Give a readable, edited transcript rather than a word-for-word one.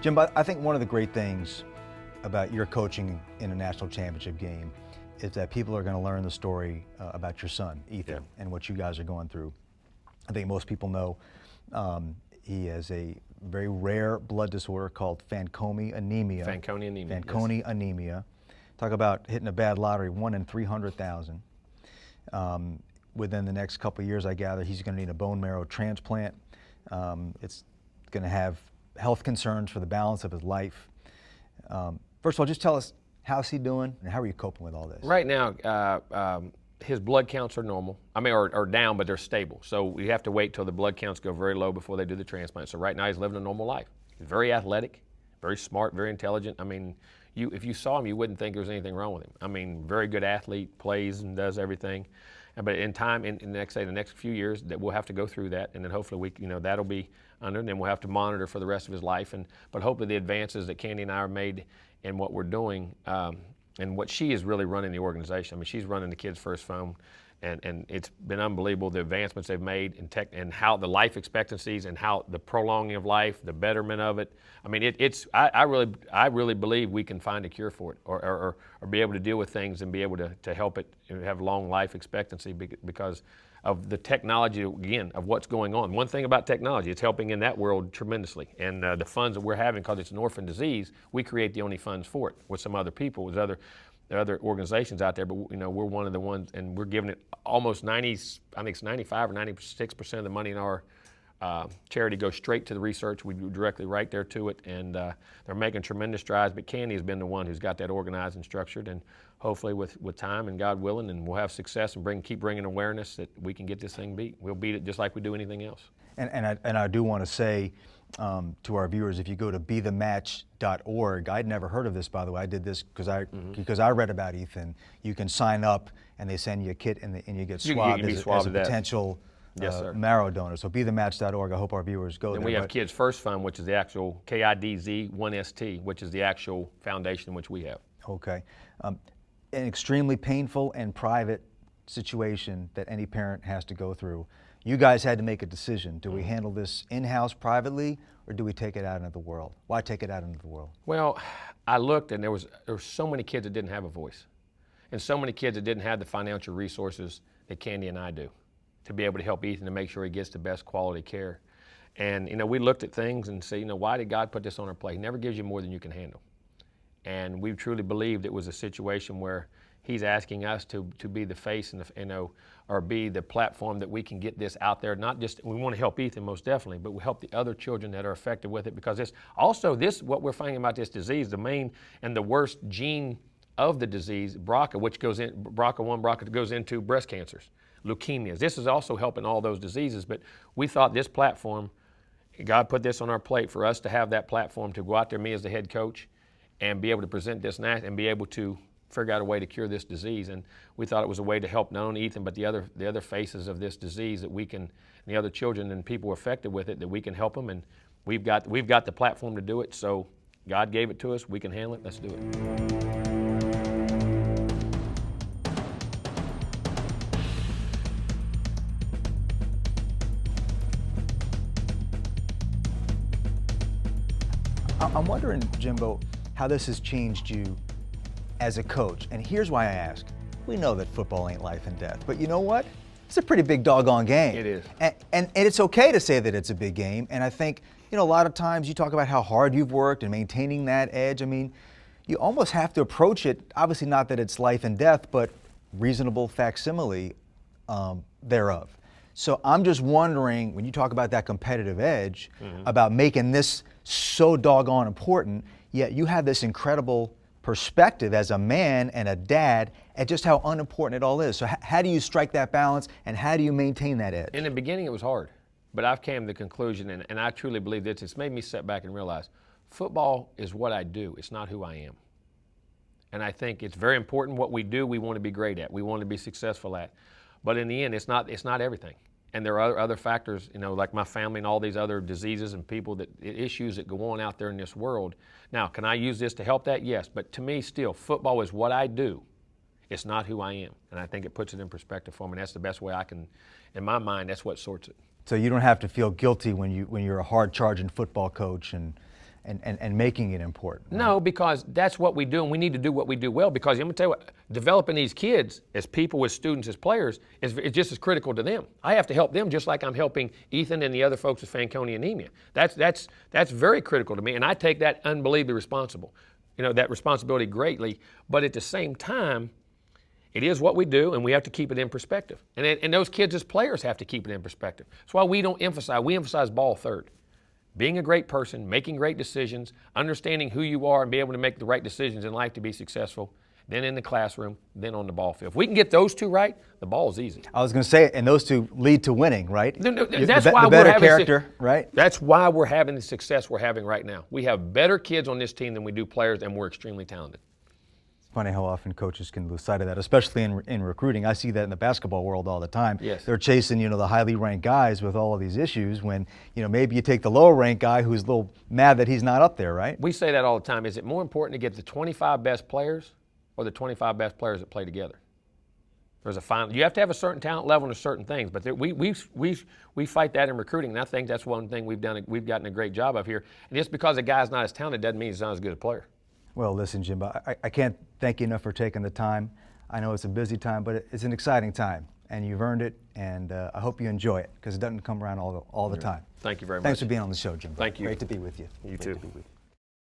Jimbo, I think one of the great things about your coaching in a national championship game is that people are going to learn the story about your son, Ethan, and what you guys are going through. I think most people know he has a very rare blood disorder called Fanconi anemia. Fanconi anemia. Fanconi yes. anemia. Talk about hitting a bad lottery, 1 in 300,000. Within the next couple of years, I gather he's going to need a bone marrow transplant. It's going to have health concerns for the balance of his life. First of all, just tell us, how's he doing and how are you coping with all this? Right now, his blood counts are normal. I mean, are down, but they're stable. So we have to wait till the blood counts go very low before they do the transplant. So right now he's living a normal life. He's very athletic, very smart, very intelligent. I mean, if you saw him, you wouldn't think there was anything wrong with him. I mean, very good athlete, plays and does everything. But in time, in the next few years, that we'll have to go through that, and then hopefully that'll be under, and then we'll have to monitor for the rest of his life. But hopefully the advances that Candy and I are made in what we're doing, and what she is really running the organization. I mean, she's running the Kids First Phone, and it's been unbelievable the advancements they've made in tech and how the life expectancies and how the prolonging of life, the betterment of it. I mean, I really believe we can find a cure for it, or be able to deal with things and be able to help it have long life expectancy because of the technology, again, of what's going on. One thing about technology, it's helping in that world tremendously. And the funds that we're having, because it's an orphan disease, we create the only funds for it with some other people. There are other organizations out there, but we're one of the ones, and we're giving it almost 95 or 96% of the money in our charity goes straight to the research. We do directly right there to it, and they're making tremendous strides. But Candy has been the one who's got that organized and structured, and hopefully with time and God willing, and we'll have success and keep bringing awareness that we can get this thing beat. We'll beat it just like we do anything else. And I do want to say to our viewers, if you go to bethematch.org, I'd never heard of this, by the way. I did this because I read about Ethan. You can sign up, and they send you a kit, and you get swabbed as a potential marrow donor. So bethematch.org. I hope our viewers go there. And we have Kids First Fund, which is the actual KIDZ1ST, which is the actual foundation which we have. Okay. An extremely painful and private situation that any parent has to go through. You guys had to make a decision. Do we handle this in-house privately, or do we take it out into the world? Why take it out into the world? Well, I looked, and there were so many kids that didn't have a voice, and so many kids that didn't have the financial resources that Candy and I do to be able to help Ethan to make sure he gets the best quality care. And we looked at things and said, why did God put this on our plate? He never gives you more than you can handle. And we truly believed it was a situation where he's asking us to be the face and or be the platform that we can get this out there. Not just, we want to help Ethan most definitely, but we help the other children that are affected with it, because what we're finding about this disease, the main and the worst gene of the disease, BRCA, which goes in, BRCA1, BRCA goes into breast cancers, leukemias. This is also helping all those diseases, but we thought this platform, God put this on our plate for us to have that platform to go out there, me as the head coach, and be able to present this and be able to figure out a way to cure this disease. And we thought it was a way to help not only Ethan, but the other faces of this disease, that we can, and the other children and people affected with it, that we can help them. And we've got the platform to do it. So God gave it to us. We can handle it. Let's do it. I'm wondering, Jimbo, how this has changed you as a coach. And here's why I ask. We know that football ain't life and death, but you know what? It's a pretty big doggone game. It is. And it's okay to say that it's a big game. And I think, a lot of times you talk about how hard you've worked and maintaining that edge. I mean, you almost have to approach it, obviously not that it's life and death, but reasonable facsimile thereof. So I'm just wondering, when you talk about that competitive edge, about making this so doggone important, yet you have this incredible perspective as a man and a dad at just how unimportant it all is. So how do you strike that balance, and how do you maintain that edge? In the beginning, it was hard, but I've came to the conclusion, and I truly believe this, it's made me step back and realize football is what I do. It's not who I am. And I think it's very important what we do. We want to be great at. We want to be successful at. But in the end, it's not everything. And there are other factors, like my family and all these other diseases and issues that go on out there in this world. Now, can I use this to help that? Yes. But to me, still, football is what I do. It's not who I am. And I think it puts it in perspective for me. And that's the best way I can, in my mind, that's what sorts it. So you don't have to feel guilty when you're a hard-charging football coach and and making it important. No, because that's what we do, and we need to do what we do well. Because I'm going to tell you what, developing these kids as people, as students, as players, is just as critical to them. I have to help them just like I'm helping Ethan and the other folks with Fanconi Anemia. That's very critical to me, and I take that unbelievably responsible, that responsibility greatly. But at the same time, it is what we do, and we have to keep it in perspective. And those kids as players have to keep it in perspective. That's why we emphasize ball third. Being a great person, making great decisions, understanding who you are and be able to make the right decisions in life to be successful, then in the classroom, then on the ball field. If we can get those two right, the ball's easy. I was going to say, and those two lead to winning, right? That's why the better character, right? That's why we're having the success we're having right now. We have better kids on this team than we do players, and we're extremely talented. Funny how often coaches can lose sight of that, especially in recruiting. I see that in the basketball world all the time. Yes. They're chasing, the highly ranked guys with all of these issues when, maybe you take the lower ranked guy who's a little mad that he's not up there, right? We say that all the time. Is it more important to get the 25 best players or the 25 best players that play together? There's a final. You have to have a certain talent level and certain things, but we fight that in recruiting, and I think that's one thing we've gotten a great job of here. And just because a guy's not as talented doesn't mean he's not as good a player. Well, listen, Jimbo, I can't thank you enough for taking the time. I know it's a busy time, but it's an exciting time, and you've earned it, and I hope you enjoy it because it doesn't come around all the time. Thank you very much. Thanks for being on the show, Jimbo. Thank you. Great to be with you. You too.